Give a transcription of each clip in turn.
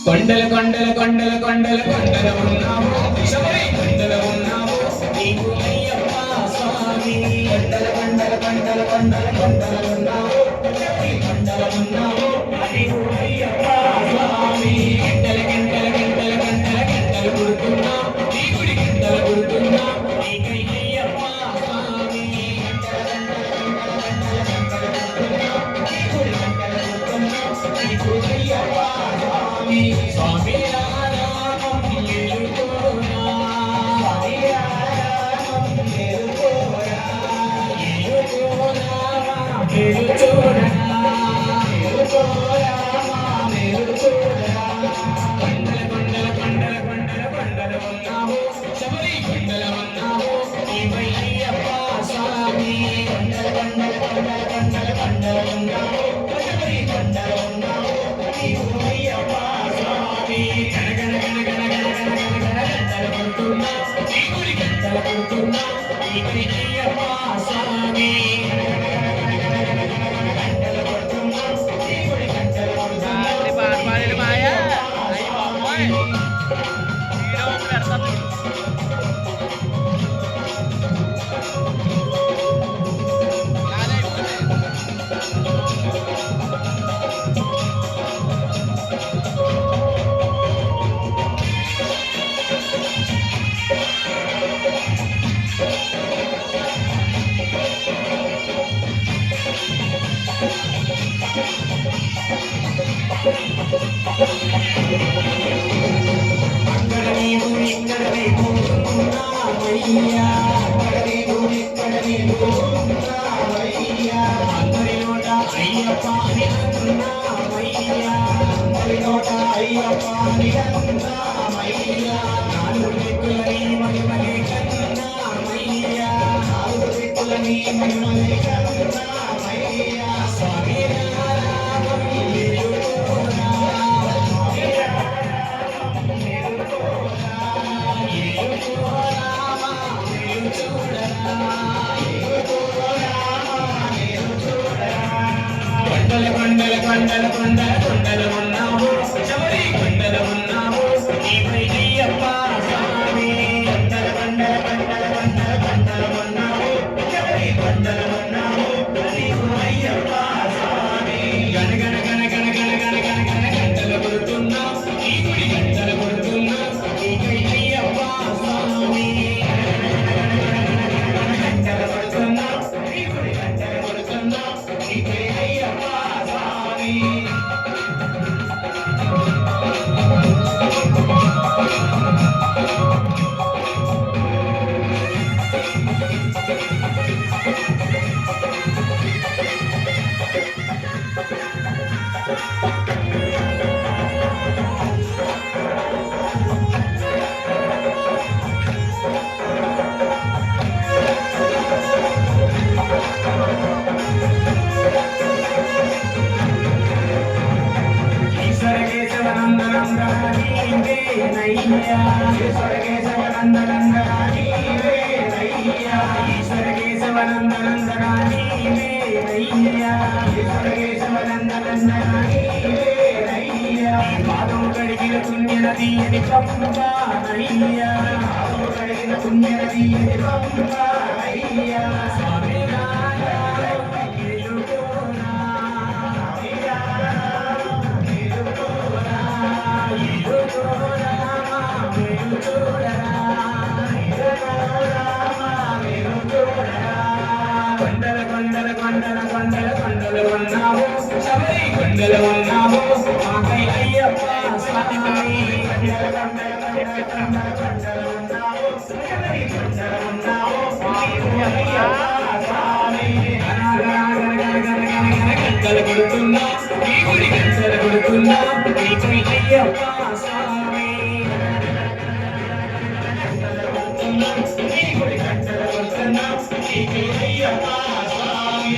కొండల కొండల కొండల కొండల కొండల ఉన్నావు శబరి కొండల ఉన్నావు నీకు అయ్యప్ప స్వామి కొండల కొండల కొండల కొండల కొండల ఉన్నావు శబరి కొండల ఉన్నావు నీకు అయ్యప్ప స్వామి గంటల గంటల గంటల గంటల గంటలు కొడుతున్నావు నీ గుడి గంటలు కొడుతున్నావు నీకు అయ్యప్ప స్వామి గంటల గంటల గంటల గంటల గంటలు కొడుతున్నావు నీ గుడి గంటలు కొడుతున్నావు నీకు అయ్యప్ప స్వామి స్వామి రామం ఎలుకోరా స్వామి రామం ఎలుకోరా ఎలుకోరా ఎలుకోరా ఎలుకోరా ఎలుకోరా కొండల కొండల కొండల కొండల కొండల ఉన్నావు శబరి కొండల ఉన్నావు నీవై అయ్యప్ప స్వామి కొండల కొండల కొండల కొండల కొండల ఉన్నావు శబరి కొండల ఉన్నావు నీవు అయ్యప్ప స్వామి గణ గణ గణ గణ గణ గణ గణ గణ గంటలు కొడుతున్నా నీ గుడి గంటలు కొడుతున్నా నీవై అయ్యప్ప స్వామి గణ గణ గణ గణ గణ గణ గణ గణ గంటలు కొడుతున్నా నీ గుడి గంటలు కొడుతున్నా అక్కడ నీవు ఇక్కడ నీవు ఉన్నావయ్యా అక్కడ నీవు ఇక్కడ నీవు ఉన్నావయ్యా అందరి నోట అయ్యప్ప అని అంటున్నావయ్యా అందరి నోట అయ్యప్ప అని అంటున్నావయ్యా నాలుగు దిక్కుల నీ మహిమనే కన్నావయ్యా నాలుగు దిక్కుల నీ మహిమనే కన్నావయ్యా స్వామి రామం ఎలుకోరా కొండల కొండల కొండల కొండల కొండల ఉన్నావు శబరి కొండల ఉన్నావు నీవై అయ్యప్ప స్వామి కొండల కొండల కొండల కొండల కొండల ఉన్నావు శబరి కొండల ఉన్నావు నీవు అయ్యప్ప స్వామి గణ గణ గణ గణ గణ గణ గణ గణ గంటలు కొడుతున్నావు నీ గుడి గంటలు కొడుతున్నావు నీవై అయ్యప్ప స్వామి గంటలు కొడుతున్నావు నీ గుడి గంటలు కొడుతున్నావు నీవై అయ్యప్ప స్వామి ఈశ్వర కేశవనందనందన నీవేనయ్యా ఈశ్వర కేశవనందనందన నీవేనయ్యా ఈశ్వర కేశవనందనందన నీవేనయ్యా ఈశ్వర కేశవనందనందన నీవేనయ్యా పాదం కడిగిన పుణ్యనది అని పంపానయ్యా పాదం కడిగిన పుణ్యనది అని పంపానయ్యా స్వామి కొండల కొండల కొండల కొండల కొండల ఉన్నావు శబరి కొండల ఉన్నావు మాకై అయ్యప్ప స్వామి కొండల కొండల కొండల కొండల కొండల ఉన్నావు శబరి కొండల ఉన్నావు నీవు అయ్యప్ప స్వామి గంటలు కొడుతున్నా నీ గుడి గంటలు కొడుతున్నా నీకై అయ్యప్ప స్వామి నీ గుడి గంటలు కొడుతున్నా నీకై అయ్యప్ప స్వామి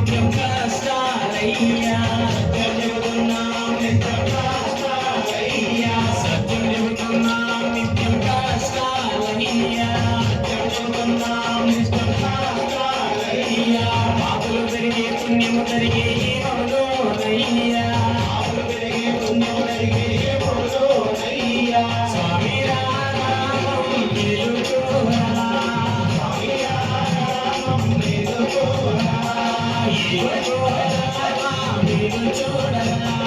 నిత్యం కష్టాలయ్యా సత్యం చెబుతున్నాం నిత్యం కష్టాలయ్యా సత్యం చెబుతున్నాం నిత్యం కష్టాలయ్యా సత్యం చెబుతున్నాం నిత్యం కష్టాలయ్యా పాపలు పెరిగే పుణ్యము పెరిగే ఈమలోనయ్యా పాపలు పెరిగే పుణ్యము పెరిగే ఈమలోనయ్యా స్వామి రామం నిలుకోరా స్వామి రామం నిలుకోరా ఈగో చూడరా